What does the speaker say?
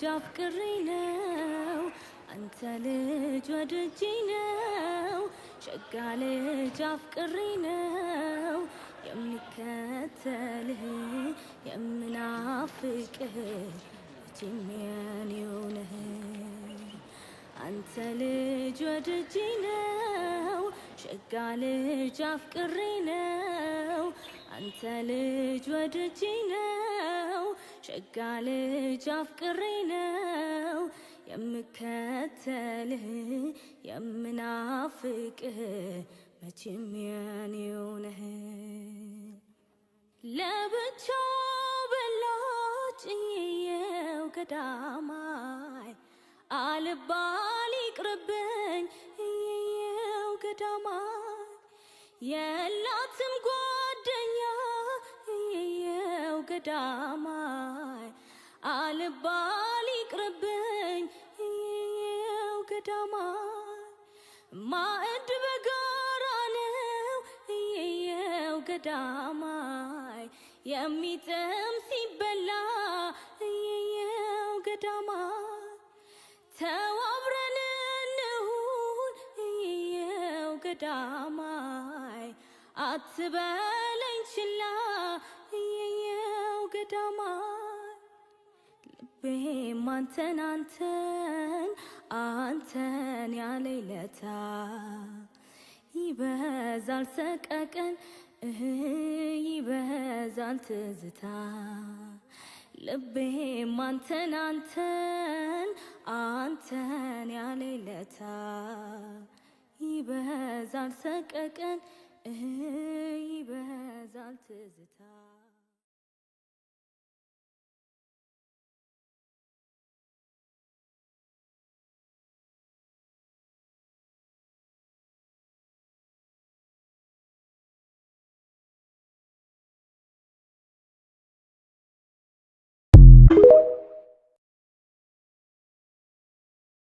ጃፍቅሬ ነው አንተ ልጅ ወድጄ ነው ሸጋ ልጅ አፍቅሬ ነው የምከተልህ የምናፍቅህ መቼም የኔው ነህ አንተ ልጅ ወድጄ ነው ሸጋ ልጅ አፍቅሬ ነው አንተ ልጅ ወድጄ ነው ሸጋ ልጅ አፍቅሬ ነው የምከተልህ የምናፍቅህ መቼም የኔው ነህ ለብቻው በላጭ የው ገዳማይ አልባል ይቅርብኝ የው ገዳማይ የላትም ጓደኛ የው ገዳማይ አልባል ይቅርብኝ የው ገዳማይ ማዕድ በጋራ ነው የው ገዳማይ የሚጥም ሲበላ የው ገዳማይ ተዋብረን እንሁን የው ገዳማይ አትበለኝ ችላ የው ገዳማይ ልቤም አንተን ያለይለታ ይበዛል ሰቀቀን ይበዛል ትዝታ ልቤም አንተን ያለይለታ ይበዛል ሰቀቀን ይበዛል ትዝታ